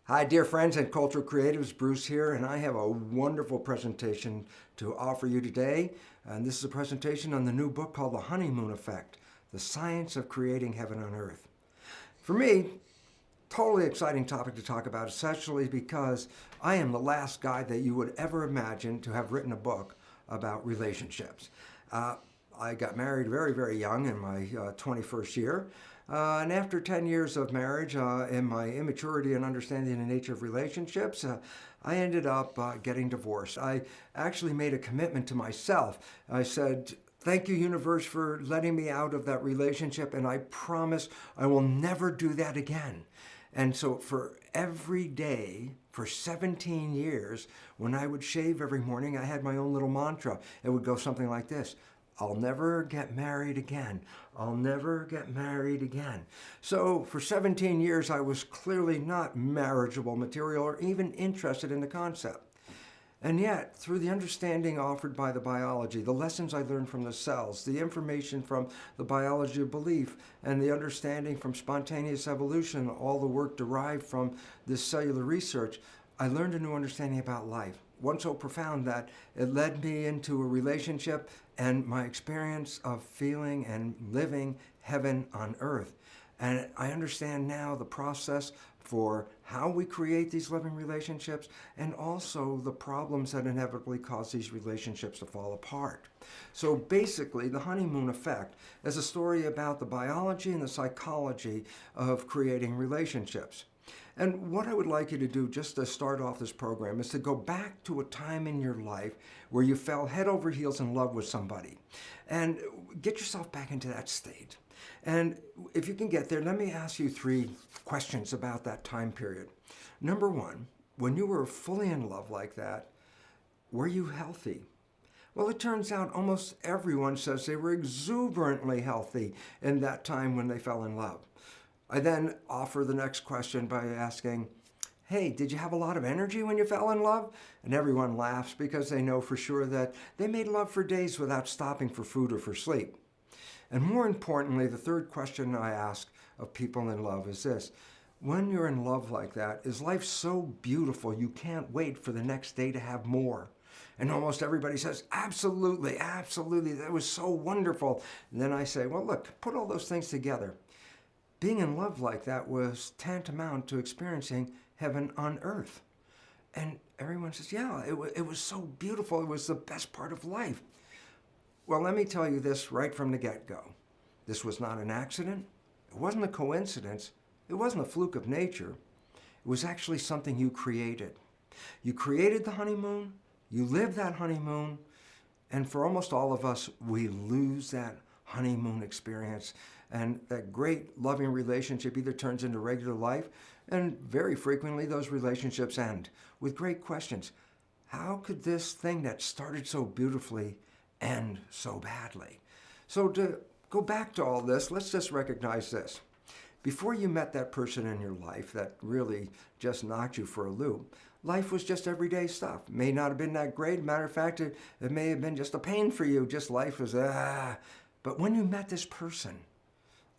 Hi, dear friends and cultural creatives. Bruce here, and I have a wonderful presentation to offer you today. And this is a presentation on the new book called The Honeymoon Effect, The Science of Creating Heaven on Earth. For me, totally exciting topic to talk about, especially because I am the last guy that you would ever imagine to have written a book about relationships. I got married very, very young in my 21st year. And after 10 years of marriage, in my immaturity and understanding the nature of relationships, I ended up getting divorced. I actually made a commitment to myself. I said, thank you, universe, for letting me out of that relationship, and I promise I will never do that again. And so for every day, for 17 years, when I would shave every morning, I had my own little mantra. It would go something like this: I'll never get married again. I'll never get married again. So for 17 years, I was clearly not marriageable material or even interested in the concept. And yet, through the understanding offered by the biology, the lessons I learned from the cells, the information from the biology of belief, and the understanding from spontaneous evolution, all the work derived from this cellular research, I learned a new understanding about life. One so profound that it led me into a relationship and my experience of feeling and living heaven on earth. And I understand now the process for how we create these living relationships and also the problems that inevitably cause these relationships to fall apart. So basically, the honeymoon effect is a story about the biology and the psychology of creating relationships. And what I would like you to do just to start off this program is to go back to a time in your life where you fell head over heels in love with somebody and get yourself back into that state. And if you can get there, let me ask you 3 questions about that time period. Number 1, when you were fully in love like that, were you healthy? Well, it turns out almost everyone says they were exuberantly healthy in that time when they fell in love. I then offer the next question by asking, hey, did you have a lot of energy when you fell in love? And everyone laughs because they know for sure that they made love for days without stopping for food or for sleep. And more importantly, the third question I ask of people in love is this: when you're in love like that, is life so beautiful you can't wait for the next day to have more? And almost everybody says, absolutely, absolutely, that was so wonderful. And then I say, well, look, put all those things together. Being in love like that was tantamount to experiencing heaven on earth. And everyone says, yeah, it was so beautiful. It was the best part of life. Well, let me tell you this right from the get-go. This was not an accident. It wasn't a coincidence. It wasn't a fluke of nature. It was actually something you created. You created the honeymoon. You lived that honeymoon. And for almost all of us, we lose that honeymoon experience. And that great loving relationship either turns into regular life, and very frequently those relationships end with great questions. How could this thing that started so beautifully end so badly? So to go back to all this, let's just recognize this. Before you met that person in your life that really just knocked you for a loop, life was just everyday stuff. It may not have been that great. Matter of fact, it may have been just a pain for you. Just life was, But when you met this person,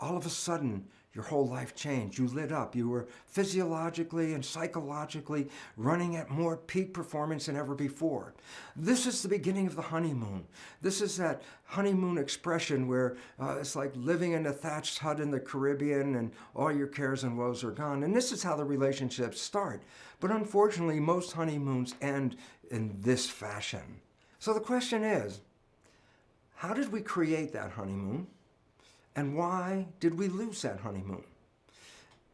all of a sudden, your whole life changed. You lit up. You were physiologically and psychologically running at more peak performance than ever before. This is the beginning of the honeymoon. This is that honeymoon expression where it's like living in a thatched hut in the Caribbean and all your cares and woes are gone. And this is how the relationships start. But unfortunately, most honeymoons end in this fashion. So the question is, how did we create that honeymoon? And why did we lose that honeymoon?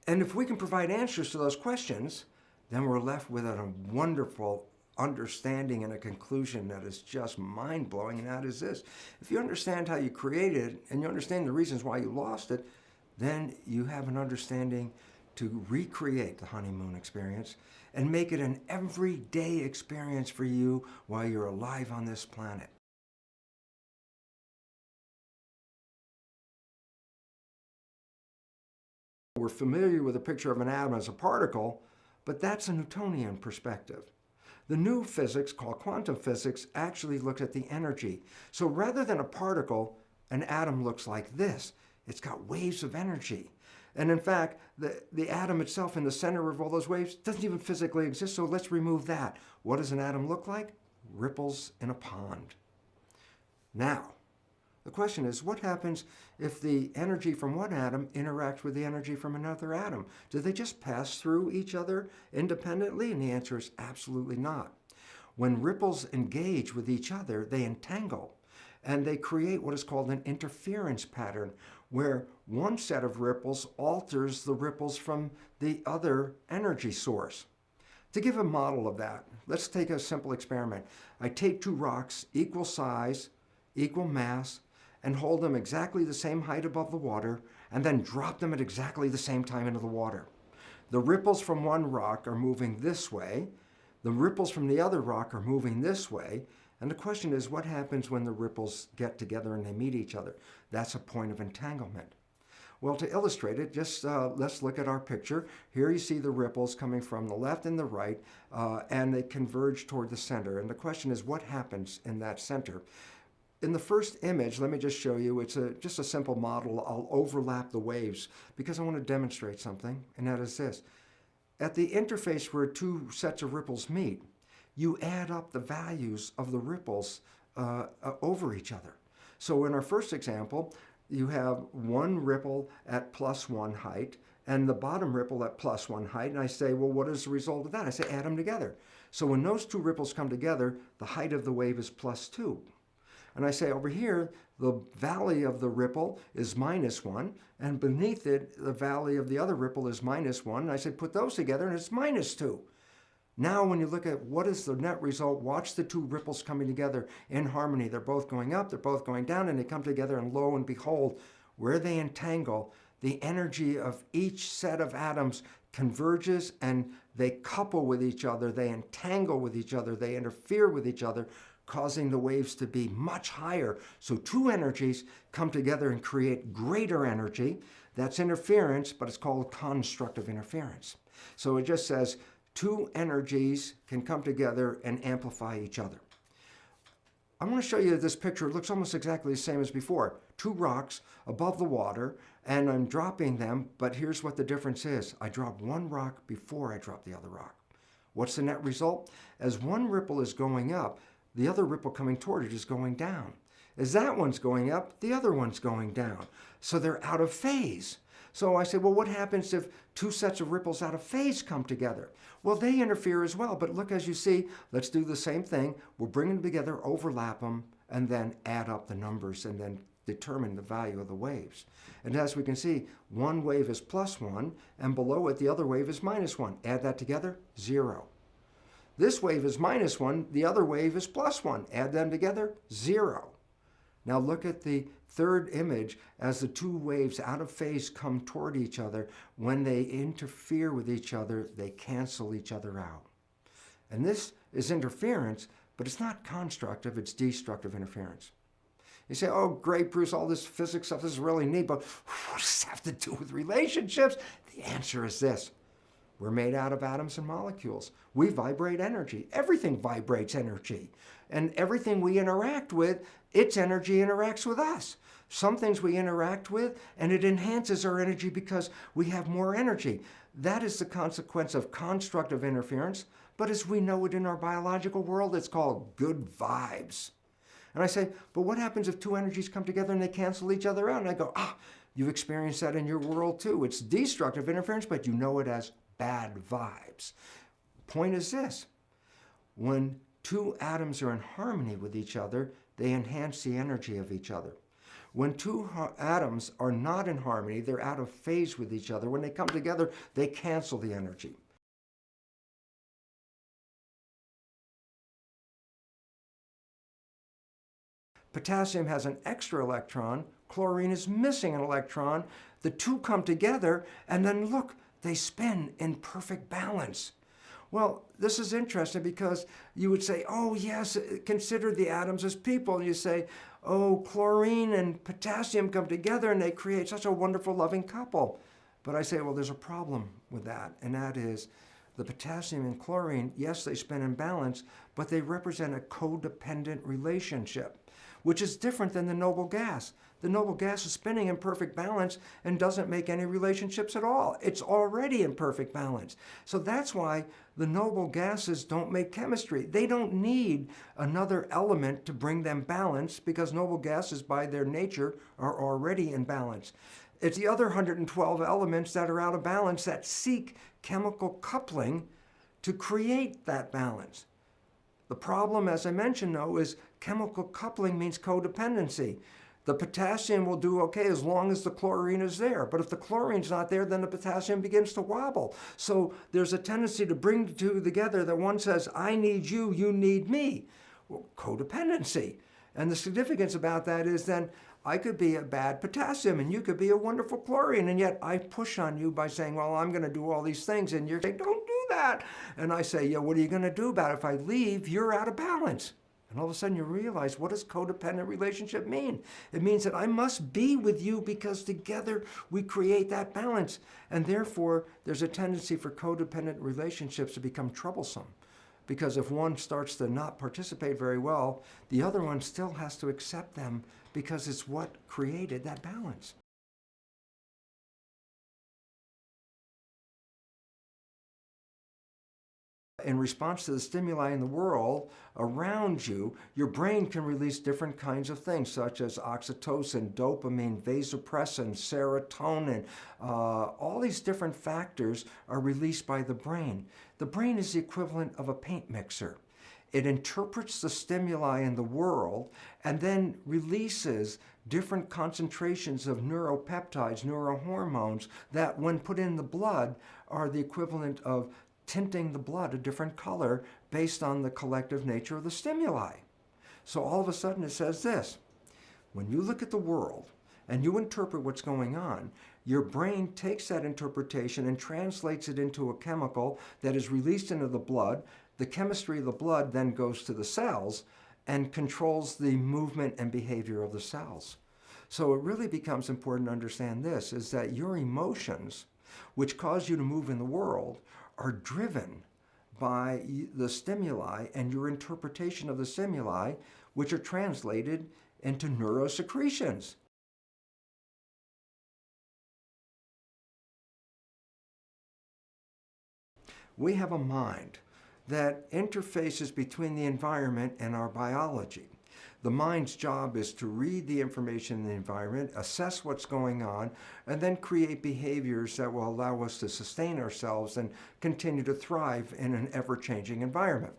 And if we can provide answers to those questions, then we're left with a wonderful understanding and a conclusion that is just mind-blowing, and that is this: if you understand how you created it and you understand the reasons why you lost it, then you have an understanding to recreate the honeymoon experience and make it an everyday experience for you while you're alive on this planet. We're familiar with a picture of an atom as a particle, but that's a Newtonian perspective. The new physics, called quantum physics, actually looks at the energy. So rather than a particle, an atom looks like this. It's got waves of energy. And in fact, the atom itself in the center of all those waves doesn't even physically exist, so let's remove that. What does an atom look like? Ripples in a pond. Now, the question is, what happens if the energy from one atom interacts with the energy from another atom? Do they just pass through each other independently? And the answer is absolutely not. When ripples engage with each other, they entangle, and they create what is called an interference pattern, where one set of ripples alters the ripples from the other energy source. To give a model of that, let's take a simple experiment. I take two rocks, equal size, equal mass, and hold them exactly the same height above the water, and then drop them at exactly the same time into the water. The ripples from one rock are moving this way, the ripples from the other rock are moving this way, and the question is, what happens when the ripples get together and they meet each other? That's a point of entanglement. Well, to illustrate it, just let's look at our picture. Here you see the ripples coming from the left and the right, and they converge toward the center. And the question is, what happens in that center? In the first image, let me just show you, it's just a simple model. I'll overlap the waves because I want to demonstrate something, and that is this. At the interface where two sets of ripples meet, you add up the values of the ripples over each other. So in our first example, you have one ripple at +1 height and the bottom ripple at +1 height. And I say, well, what is the result of that? I say, add them together. So when those two ripples come together, the height of the wave is +2. And I say over here, the valley of the ripple is -1, and beneath it, the valley of the other ripple is -1. And I say, put those together, and it's -2. Now, when you look at what is the net result, watch the two ripples coming together in harmony. They're both going up, they're both going down, and they come together, and lo and behold, where they entangle, the energy of each set of atoms converges, and they couple with each other, they entangle with each other, they interfere with each other, causing the waves to be much higher. So two energies come together and create greater energy. That's interference, but it's called constructive interference. So it just says two energies can come together and amplify each other. I want to show you this picture. It looks almost exactly the same as before. Two rocks above the water, and I'm dropping them, but here's what the difference is. I drop one rock before I drop the other rock. What's the net result? As one ripple is going up, the other ripple coming toward it is going down. As that one's going up, the other one's going down. So they're out of phase. So I say, well, what happens if two sets of ripples out of phase come together? Well, they interfere as well. But look, as you see, let's do the same thing. We'll bring them together, overlap them, and then add up the numbers and then determine the value of the waves. And as we can see, one wave is +1, and below it, the other wave is -1. Add that together, 0. This wave is -1, the other wave is +1. Add them together, 0. Now look at the third image as the two waves out of phase come toward each other. When they interfere with each other, they cancel each other out. And this is interference, but it's not constructive, it's destructive interference. You say, oh, great, Bruce, all this physics stuff, this is really neat, but what does this have to do with relationships? The answer is this. We're made out of atoms and molecules. We vibrate energy. Everything vibrates energy. And everything we interact with, its energy interacts with us. Some things we interact with, and it enhances our energy because we have more energy. That is the consequence of constructive interference. But as we know it in our biological world, it's called good vibes. And I say, but what happens if two energies come together and they cancel each other out? And I go, you've experienced that in your world too. It's destructive interference, but you know it as bad vibes. Point is this. When two atoms are in harmony with each other, they enhance the energy of each other. When two atoms are not in harmony, they're out of phase with each other. When they come together, they cancel the energy. Potassium has an extra electron. Chlorine is missing an electron. The two come together, and then look, they spin in perfect balance. Well, this is interesting because you would say, oh, yes, consider the atoms as people. And you say, oh, chlorine and potassium come together and they create such a wonderful, loving couple. But I say, well, there's a problem with that, and that is the potassium and chlorine, yes, they spin in balance, but they represent a codependent relationship. which is different than the noble gas. The noble gas is spinning in perfect balance and doesn't make any relationships at all. It's already in perfect balance. So that's why the noble gases don't make chemistry. They don't need another element to bring them balance because noble gases by their nature are already in balance. It's the other 112 elements that are out of balance that seek chemical coupling to create that balance. The problem, as I mentioned, though, is chemical coupling means codependency. The potassium will do okay as long as the chlorine is there. But if the chlorine's not there, then the potassium begins to wobble. So there's a tendency to bring the two together that one says, I need you, you need me. Well, codependency. And the significance about that is then I could be a bad potassium and you could be a wonderful chlorine. And yet I push on you by saying, well, I'm going to do all these things. And you're saying, don't do that. And I say, yeah, what are you going to do about it? If I leave, you're out of balance. And all of a sudden you realize, what does codependent relationship mean? It means that I must be with you because together we create that balance. And therefore, there's a tendency for codependent relationships to become troublesome. Because if one starts to not participate very well, the other one still has to accept them because it's what created that balance. In response to the stimuli in the world around you, your brain can release different kinds of things, such as oxytocin, dopamine, vasopressin, serotonin. All these different factors are released by the brain. The brain is the equivalent of a paint mixer. It interprets the stimuli in the world and then releases different concentrations of neuropeptides, neurohormones, that when put in the blood are the equivalent of tinting the blood a different color based on the collective nature of the stimuli. So all of a sudden it says this: when you look at the world and you interpret what's going on, your brain takes that interpretation and translates it into a chemical that is released into the blood. The chemistry of the blood then goes to the cells and controls the movement and behavior of the cells. So it really becomes important to understand this, is that your emotions, which cause you to move in the world, are driven by the stimuli and your interpretation of the stimuli, which are translated into neurosecretions. We have a mind that interfaces between the environment and our biology. The mind's job is to read the information in the environment, assess what's going on, and then create behaviors that will allow us to sustain ourselves and continue to thrive in an ever-changing environment.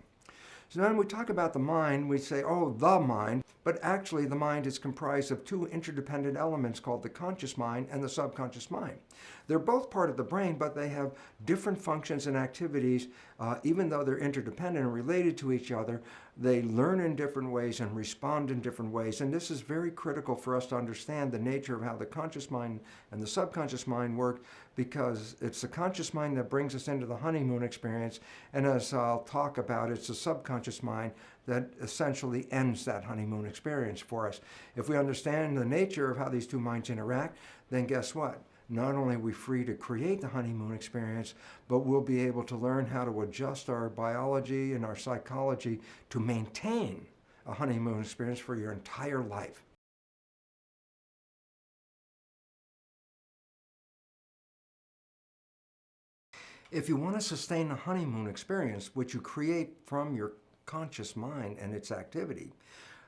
So then we talk about the mind, we say, oh, the mind, but actually the mind is comprised of two interdependent elements called the conscious mind and the subconscious mind. They're both part of the brain, but they have different functions and activities. Even though they're interdependent and related to each other, they learn in different ways and respond in different ways. And this is very critical for us to understand the nature of how the conscious mind and the subconscious mind work, because it's the conscious mind that brings us into the honeymoon experience. And as I'll talk about, it's the subconscious mind that essentially ends that honeymoon experience for us. If we understand the nature of how these two minds interact, then guess what? Not only are we free to create the honeymoon experience, but we'll be able to learn how to adjust our biology and our psychology to maintain a honeymoon experience for your entire life. If you want to sustain a honeymoon experience, which you create from your conscious mind and its activity,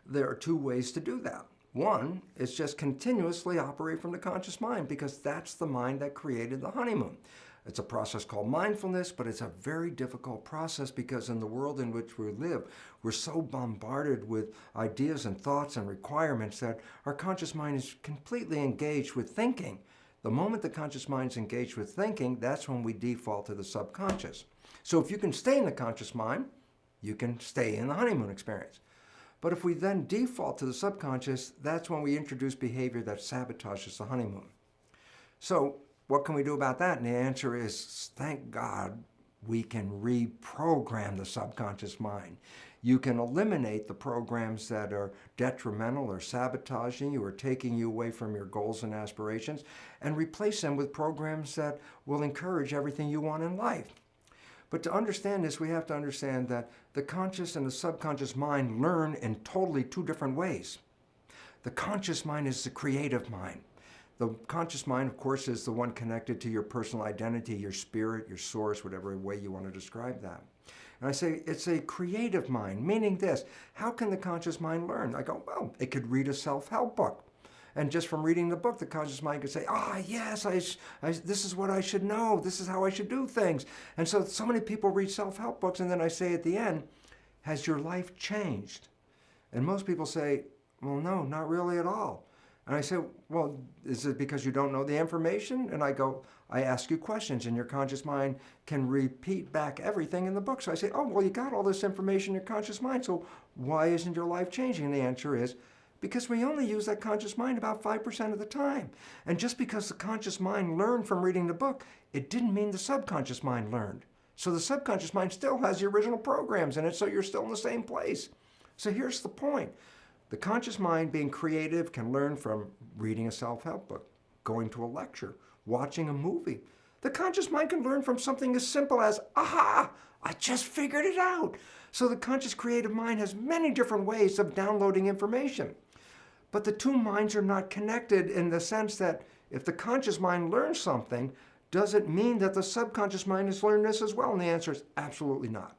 there are two ways to do that. One is just continuously operate from the conscious mind, because that's the mind that created the honeymoon. It's a process called mindfulness, but it's a very difficult process because in the world in which we live, we're so bombarded with ideas and thoughts and requirements that our conscious mind is completely engaged with thinking. The moment the conscious mind is engaged with thinking, that's when we default to the subconscious. So if you can stay in the conscious mind, you can stay in the honeymoon experience. But if we then default to the subconscious, that's when we introduce behavior that sabotages the honeymoon. So what can we do about that? And the answer is, thank God we can reprogram the subconscious mind. You can eliminate the programs that are detrimental or sabotaging you or taking you away from your goals and aspirations, and replace them with programs that will encourage everything you want in life. But to understand this, we have to understand that the conscious and the subconscious mind learn in totally two different ways. The conscious mind is the creative mind. The conscious mind, of course, is the one connected to your personal identity, your spirit, your source, whatever way you want to describe that. And I say it's a creative mind, meaning this: how can the conscious mind learn? I go, well, it could read a self-help book. And just from reading the book, the conscious mind could say, yes, this is what I should know. This is how I should do things. And so many people read self-help books, and then I say at the end, has your life changed? And most people say, well, no, not really at all. And I say, well, is it because you don't know the information? And I ask you questions, and your conscious mind can repeat back everything in the book. So I say, oh, well, you got all this information in your conscious mind, so why isn't your life changing? And the answer is, because we only use that conscious mind about 5% of the time. And just because the conscious mind learned from reading the book, it didn't mean the subconscious mind learned. So the subconscious mind still has the original programs in it, so you're still in the same place. So here's the point. The conscious mind, being creative, can learn from reading a self-help book, going to a lecture, watching a movie. The conscious mind can learn from something as simple as, aha, I just figured it out. So the conscious creative mind has many different ways of downloading information. But the two minds are not connected in the sense that if the conscious mind learns something, does it mean that the subconscious mind has learned this as well? And the answer is absolutely not.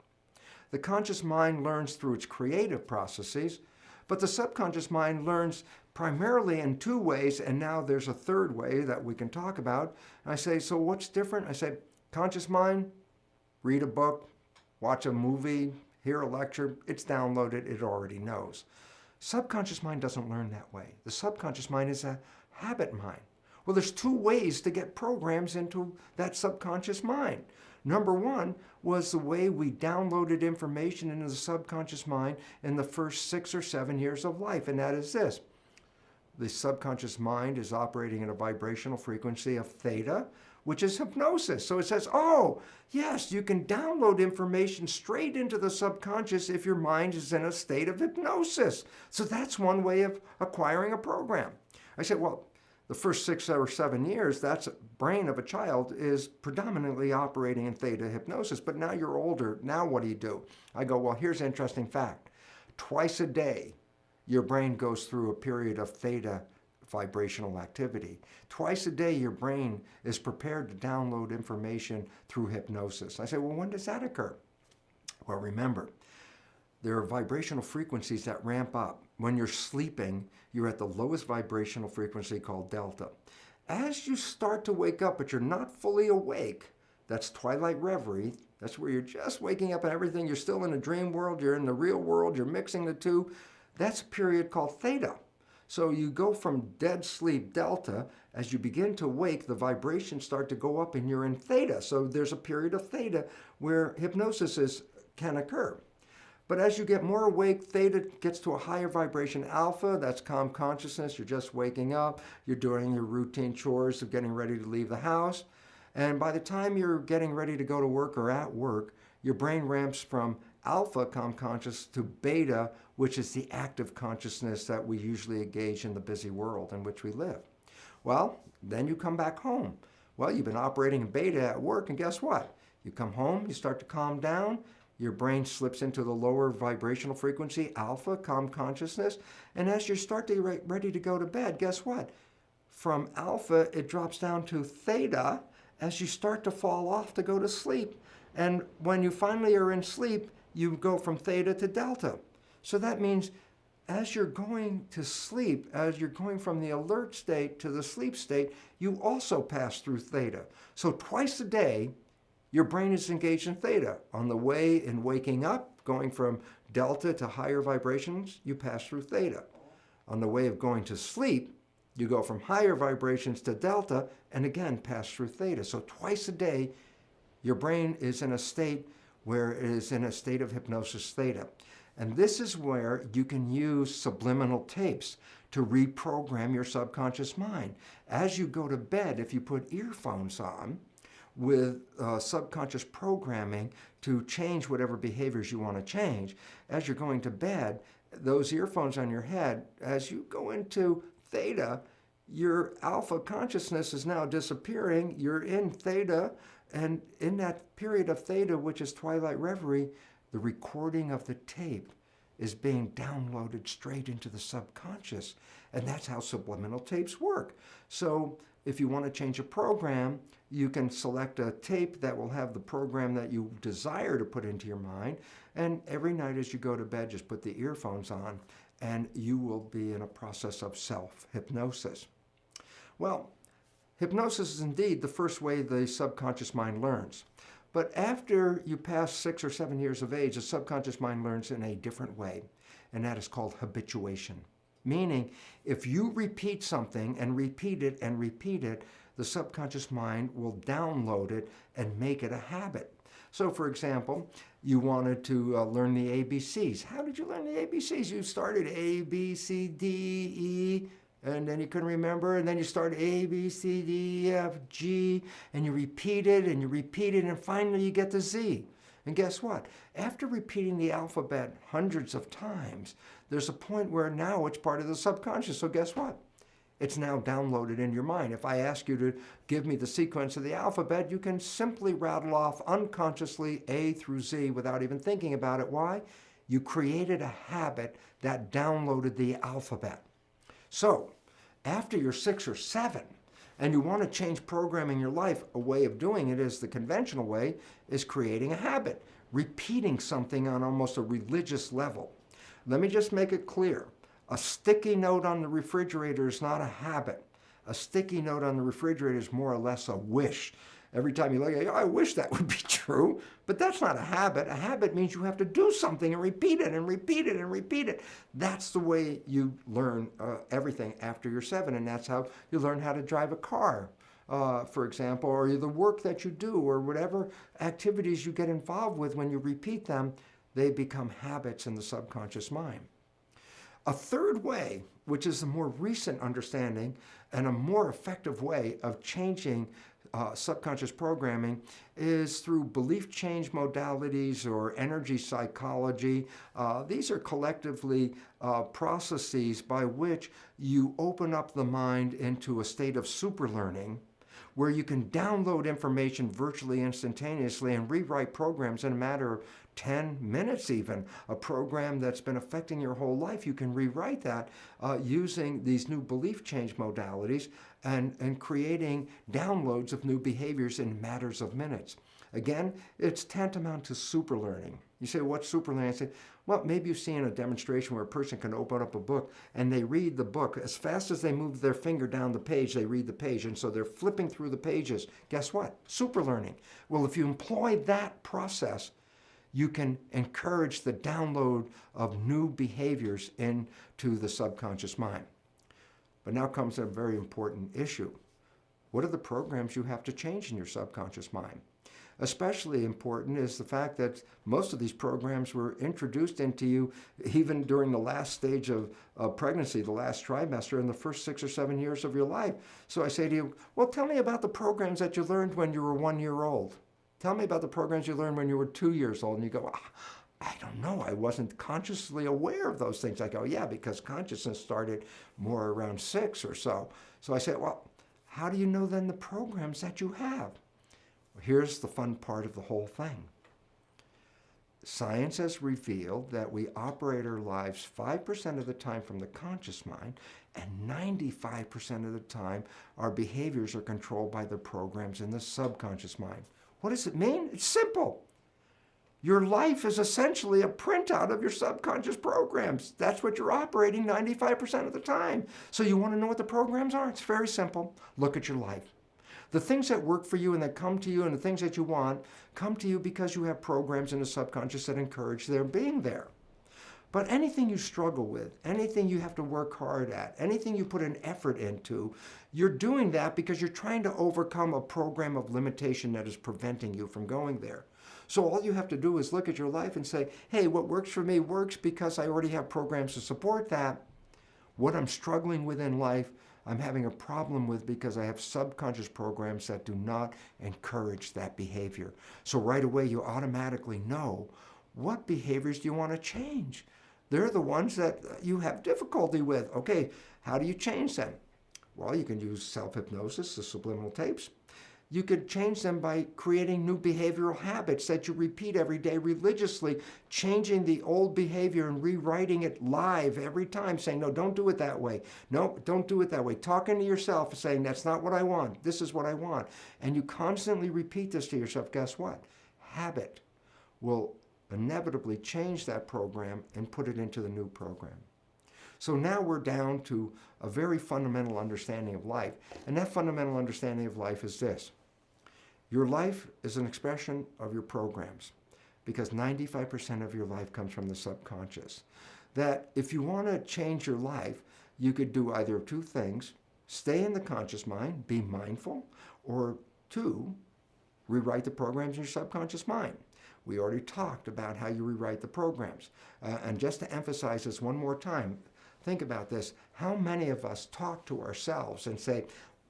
The conscious mind learns through its creative processes, but the subconscious mind learns primarily in two ways, and now there's a third way that we can talk about. And I say, so what's different? I say, conscious mind, read a book, watch a movie, hear a lecture, it's downloaded, it already knows. Subconscious mind doesn't learn that way. The subconscious mind is a habit mind. Well, there's two ways to get programs into that subconscious mind. Number one was the way we downloaded information into the subconscious mind in the first 6 or 7 years of life, and that is this. The subconscious mind is operating at a vibrational frequency of theta, which is hypnosis. So it says, oh, yes, you can download information straight into the subconscious if your mind is in a state of hypnosis. So that's one way of acquiring a program. I said, well, the first 6 or 7 years, that brain of a child is predominantly operating in theta hypnosis. But now you're older. Now what do? I go, well, here's an interesting fact. Twice a day, your brain goes through a period of theta vibrational activity. Twice a day, your brain is prepared to download information through hypnosis. I say, well, when does that occur? Well, remember, there are vibrational frequencies that ramp up. When you're sleeping, you're at the lowest vibrational frequency called delta. As you start to wake up, but you're not fully awake, that's twilight reverie. That's where you're just waking up and everything. You're still in a dream world. You're in the real world. You're mixing the two. That's a period called theta. So you go from dead sleep, delta, as you begin to wake, the vibrations start to go up and you're in theta. So there's a period of theta where hypnosis can occur. But as you get more awake, theta gets to a higher vibration. Alpha, that's calm consciousness. You're just waking up. You're doing your routine chores of getting ready to leave the house. And by the time you're getting ready to go to work or at work, your brain ramps from alpha, calm conscious, to beta, which is the active consciousness that we usually engage in the busy world in which we live. Well, then you come back home. Well, you've been operating in beta at work, and guess what? You come home, you start to calm down, your brain slips into the lower vibrational frequency, alpha, calm consciousness, and as you start to get ready to go to bed, guess what? From alpha, it drops down to theta as you start to fall off to go to sleep. And when you finally are in sleep, you go from theta to delta. So that means as you're going to sleep, as you're going from the alert state to the sleep state, you also pass through theta. So twice a day, your brain is engaged in theta. On the way in waking up, going from delta to higher vibrations, you pass through theta. On the way of going to sleep, you go from higher vibrations to delta and again pass through theta. So twice a day, your brain is in a state where it is in a state of hypnosis theta. And this is where you can use subliminal tapes to reprogram your subconscious mind. As you go to bed, if you put earphones on with subconscious programming to change whatever behaviors you want to change, as you're going to bed, those earphones on your head, as you go into theta, your alpha consciousness is now disappearing. You're in theta, and in that period of theta, which is twilight reverie, the recording of the tape is being downloaded straight into the subconscious. And that's how subliminal tapes work. So if you want to change a program, you can select a tape that will have the program that you desire to put into your mind. And every night as you go to bed, just put the earphones on, and you will be in a process of self-hypnosis. Well, hypnosis is indeed the first way the subconscious mind learns. But after you pass 6 or 7 years of age, the subconscious mind learns in a different way, and that is called habituation. Meaning, if you repeat something and repeat it and repeat it, the subconscious mind will download it and make it a habit. So, for example, you wanted to learn the ABCs. How did you learn the ABCs? You started A, B, C, D, E, and then you couldn't remember, and then you started A, B, C, D, E, F, G, and you repeat it, and finally you get to Z. And guess what? After repeating the alphabet hundreds of times, there's a point where now it's part of the subconscious. So guess what? It's now downloaded in your mind. If I ask you to give me the sequence of the alphabet, you can simply rattle off unconsciously A through Z without even thinking about it. Why? You created a habit that downloaded the alphabet. So, after you're 6 or 7, and you want to change programming your life, a way of doing it is the conventional way, is creating a habit, repeating something on almost a religious level. Let me just make it clear. A sticky note on the refrigerator is not a habit. A sticky note on the refrigerator is more or less a wish. Every time you look at it, I wish that would be true, but that's not a habit. A habit means you have to do something and repeat it and repeat it and repeat it. That's the way you learn everything after you're 7, and that's how you learn how to drive a car, for example, or the work that you do, or whatever activities you get involved with. When you repeat them, they become habits in the subconscious mind. A third way, which is a more recent understanding and a more effective way of changing subconscious programming, is through belief change modalities or energy psychology. These are collectively processes by which you open up the mind into a state of superlearning, where you can download information virtually instantaneously and rewrite programs in a matter of 10 minutes even. A program that's been affecting your whole life, you can rewrite that using these new belief change modalities and creating downloads of new behaviors in matters of minutes. Again, it's tantamount to superlearning. You say, what's superlearning? I say, well, maybe you've seen a demonstration where a person can open up a book and they read the book. As fast as they move their finger down the page, they read the page. And so they're flipping through the pages. Guess what? Superlearning. Well, if you employ that process, you can encourage the download of new behaviors into the subconscious mind. But now comes a very important issue. What are the programs you have to change in your subconscious mind? Especially important is the fact that most of these programs were introduced into you even during the last stage of pregnancy, the last trimester, in the first 6 or 7 years of your life. So I say to you, well, tell me about the programs that you learned when you were 1 year old. Tell me about the programs you learned when you were 2 years old. And you go, I don't know. I wasn't consciously aware of those things. I go, yeah, because consciousness started more around 6 or so. So I say, well, how do you know then the programs that you have? Well, here's the fun part of the whole thing. Science has revealed that we operate our lives 5% of the time from the conscious mind, and 95% of the time our behaviors are controlled by the programs in the subconscious mind. What does it mean? It's simple. Your life is essentially a printout of your subconscious programs. That's what you're operating 95% of the time. So you want to know what the programs are? It's very simple. Look at your life. The things that work for you and that come to you and the things that you want come to you because you have programs in the subconscious that encourage their being there. But anything you struggle with, anything you have to work hard at, anything you put an effort into, you're doing that because you're trying to overcome a program of limitation that is preventing you from going there. So all you have to do is look at your life and say, hey, what works for me works because I already have programs to support that. What I'm struggling with in life, I'm having a problem with because I have subconscious programs that do not encourage that behavior. So right away you automatically know, what behaviors do you want to change? They're the ones that you have difficulty with. Okay, how do you change them? Well, you can use self-hypnosis, the subliminal tapes. You could change them by creating new behavioral habits that you repeat every day religiously, changing the old behavior and rewriting it live every time, saying, no, don't do it that way. No, don't do it that way. Talking to yourself and saying, that's not what I want. This is what I want. And you constantly repeat this to yourself. Guess what? Habit will inevitably change that program and put it into the new program. So now we're down to a very fundamental understanding of life. And that fundamental understanding of life is this. Your life is an expression of your programs, because 95% of your life comes from the subconscious. That if you want to change your life, you could do either of two things: stay in the conscious mind, be mindful, or two, rewrite the programs in your subconscious mind. We already talked about how you rewrite the programs. And just to emphasize this one more time, think about this. How many of us talk to ourselves and say,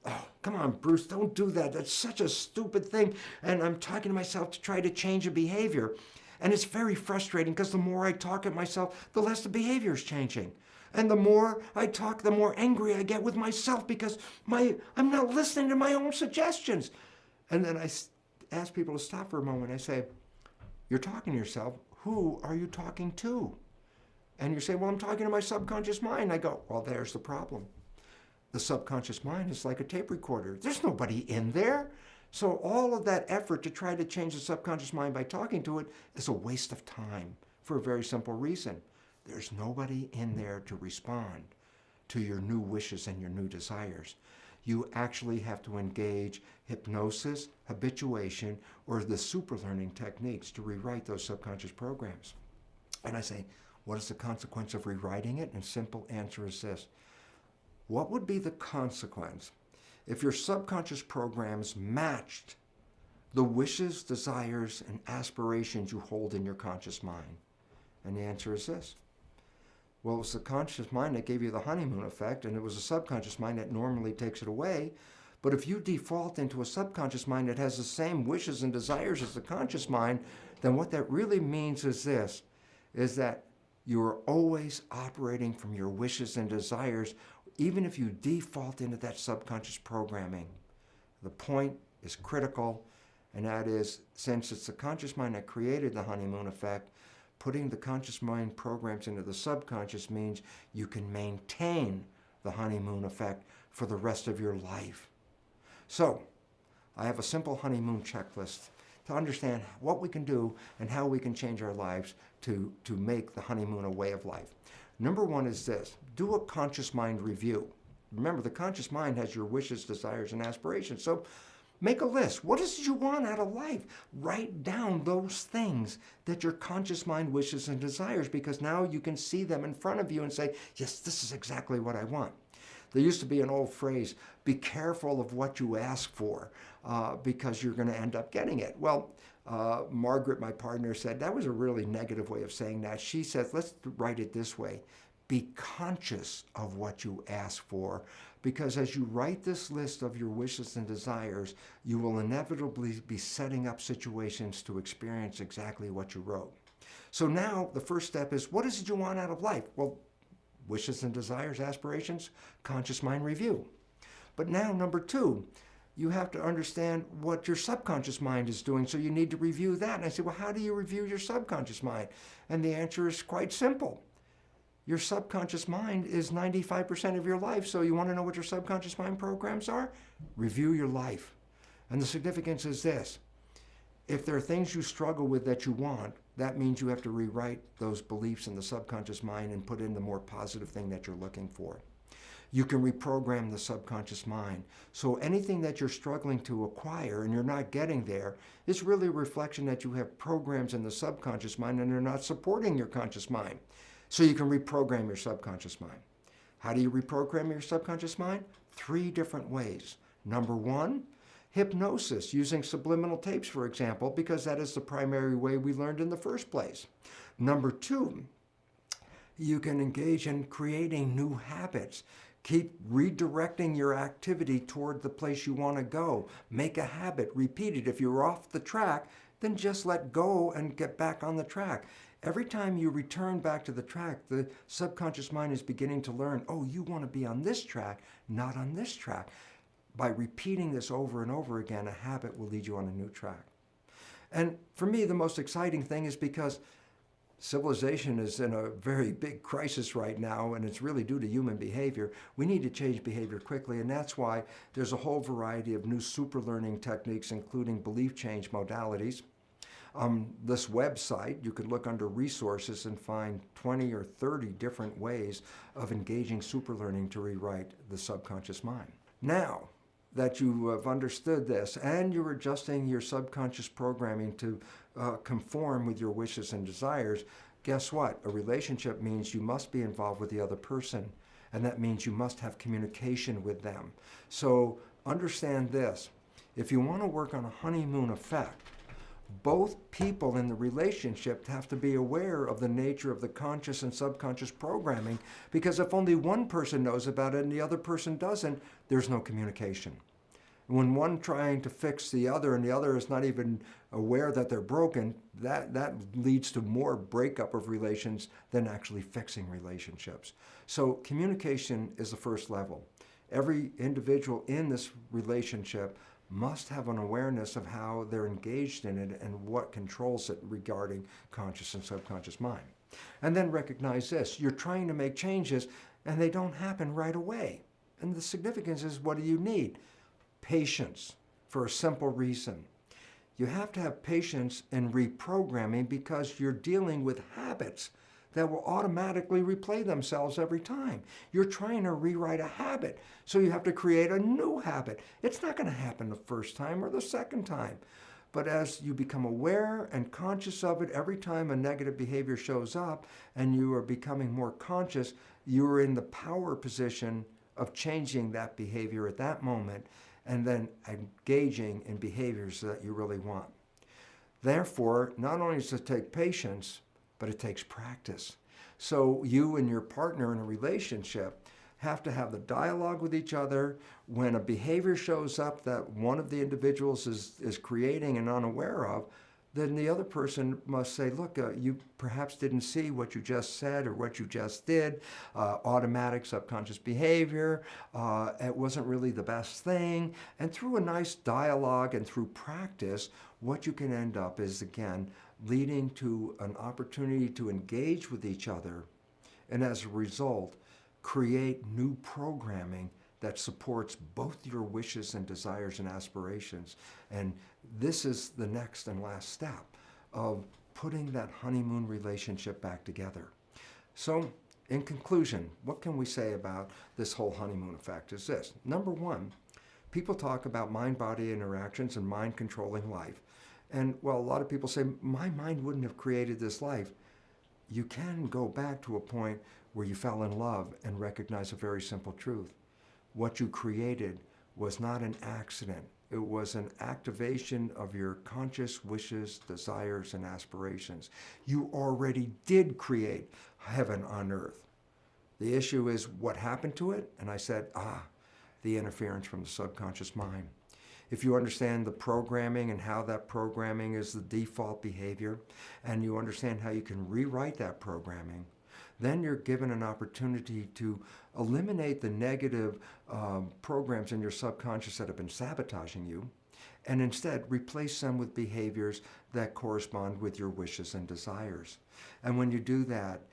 oh, come on, Bruce, don't do that. That's such a stupid thing. And I'm talking to myself to try to change a behavior. And it's very frustrating, because the more I talk at myself, the less the behavior is changing. And the more I talk, the more angry I get with myself, because I'm not listening to my own suggestions. And then I ask people to stop for a moment. I say, you're talking to yourself. Who are you talking to? And you say, well, I'm talking to my subconscious mind. I go, well, there's the problem. The subconscious mind is like a tape recorder. There's nobody in there. So all of that effort to try to change the subconscious mind by talking to it is a waste of time, for a very simple reason. There's nobody in there to respond to your new wishes and your new desires. You actually have to engage hypnosis, habituation, or the superlearning techniques to rewrite those subconscious programs. And I say, what is the consequence of rewriting it? And simple answer is this. What would be the consequence if your subconscious programs matched the wishes, desires, and aspirations you hold in your conscious mind? And the answer is this. Well, it was the conscious mind that gave you the honeymoon effect, and it was the subconscious mind that normally takes it away. But if you default into a subconscious mind that has the same wishes and desires as the conscious mind, then what that really means is this, is that you're always operating from your wishes and desires, even if you default into that subconscious programming. The point is critical, and that is, since it's the conscious mind that created the honeymoon effect, putting the conscious mind programs into the subconscious means you can maintain the honeymoon effect for the rest of your life. So, I have a simple honeymoon checklist to understand what we can do and how we can change our lives to make the honeymoon a way of life. Number one is this: do a conscious mind review. Remember, the conscious mind has your wishes, desires, and aspirations. So make a list. What is it you want out of life? Write down those things that your conscious mind wishes and desires, because now you can see them in front of you and say, yes, this is exactly what I want. There used to be an old phrase, be careful of what you ask for, because you're going to end up getting it. Well, Margaret, my partner, said that was a really negative way of saying that. She says, let's write it this way. Be conscious of what you ask for, because as you write this list of your wishes and desires, you will inevitably be setting up situations to experience exactly what you wrote. So now the first step is, what is it you want out of life? Well, wishes and desires, aspirations, conscious mind review. But now, number two, you have to understand what your subconscious mind is doing, so you need to review that. And I say, well, how do you review your subconscious mind? And the answer is quite simple. Your subconscious mind is 95% of your life, so you want to know what your subconscious mind programs are? Review your life. And the significance is this. If there are things you struggle with that you want, that means you have to rewrite those beliefs in the subconscious mind and put in the more positive thing that you're looking for. You can reprogram the subconscious mind. So anything that you're struggling to acquire and you're not getting there is really a reflection that you have programs in the subconscious mind and they're not supporting your conscious mind. So you can reprogram your subconscious mind. How do you reprogram your subconscious mind? 3 different ways. Number 1, hypnosis, using subliminal tapes, for example, because that is the primary way we learned in the first place. Number 2, you can engage in creating new habits. Keep redirecting your activity toward the place you want to go. Make a habit, repeat it. If you're off the track, then just let go and get back on the track. Every time you return back to the track, the subconscious mind is beginning to learn, oh, you want to be on this track, not on this track. by repeating this over and over again, a habit will lead you on a new track. And for me, the most exciting thing is because civilization is in a very big crisis right now, and it's really due to human behavior. We need to change behavior quickly, and that's why there's a whole variety of new super learning techniques, including belief change modalities. This website, you could look under resources and find 20 or 30 different ways of engaging super learning to rewrite the subconscious mind. Now that you have understood this and you're adjusting your subconscious programming to conform with your wishes and desires, guess what? A relationship means you must be involved with the other person, and that means you must have communication with them. So understand this. If you want to work on a honeymoon effect, both people in the relationship have to be aware of the nature of the conscious and subconscious programming, because if only one person knows about it and the other person doesn't, there's no communication. When one trying to fix the other and the other is not even aware that they're broken, that leads to more breakup of relations than actually fixing relationships. So communication is the first level. Every individual in this relationship must have an awareness of how they're engaged in it and what controls it regarding conscious and subconscious mind. And then recognize this: you're trying to make changes and they don't happen right away. And the significance is, what do you need? Patience, for a simple reason. You have to have patience in reprogramming, because you're dealing with habits that will automatically replay themselves every time. You're trying to rewrite a habit, so you have to create a new habit. It's not going to happen the first time or the second time. But as you become aware and conscious of it, every time a negative behavior shows up and you are becoming more conscious, you are in the power position of changing that behavior at that moment and then engaging in behaviors that you really want. Therefore, not only does it take patience, but it takes practice. So you and your partner in a relationship have to have the dialogue with each other. When a behavior shows up that one of the individuals is creating and unaware of, then the other person must say, look, you perhaps didn't see what you just said or what you just did, automatic subconscious behavior, it wasn't really the best thing. And through a nice dialogue and through practice, what you can end up is, again, leading to an opportunity to engage with each other, and as a result, create new programming that supports both your wishes and desires and aspirations. And this is the next and last step of putting that honeymoon relationship back together. So, in conclusion, what can we say about this whole honeymoon effect is this. Number one, people talk about mind-body interactions and mind controlling life. And while a lot of people say, my mind wouldn't have created this life, you can go back to a point where you fell in love and recognize a very simple truth. What you created was not an accident. It was an activation of your conscious wishes, desires, and aspirations. You already did create heaven on earth. The issue is what happened to it, and I said, the interference from the subconscious mind. If you understand the programming and how that programming is the default behavior, and you understand how you can rewrite that programming, then you're given an opportunity to eliminate the negative programs in your subconscious that have been sabotaging you, and instead replace them with behaviors that correspond with your wishes and desires. And when you do that,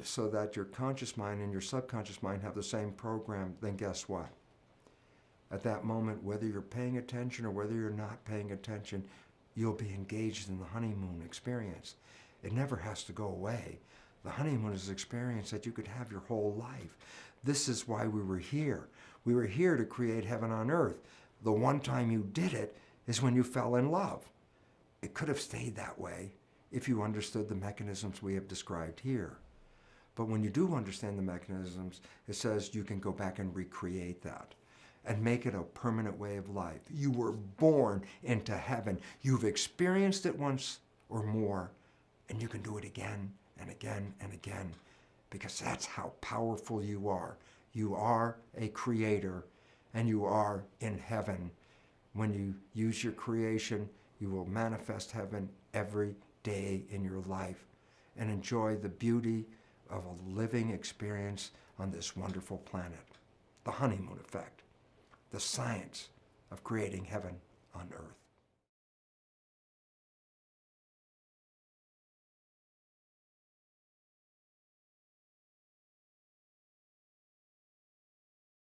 so that your conscious mind and your subconscious mind have the same program, then guess what? At that moment, whether you're paying attention or whether you're not paying attention, you'll be engaged in the honeymoon experience. It never has to go away. The honeymoon is an experience that you could have your whole life. This is why we were here. We were here to create heaven on earth. The one time you did it is when you fell in love. It could have stayed that way if you understood the mechanisms we have described here. But when you do understand the mechanisms, it says you can go back and recreate that and make it a permanent way of life. You were born into heaven. You've experienced it once or more, and you can do it again and again and again, because that's how powerful you are. You are a creator, and you are in heaven. When you use your creation, you will manifest heaven every day in your life and enjoy the beauty of a living experience on this wonderful planet. The honeymoon effect. the science of creating heaven on earth.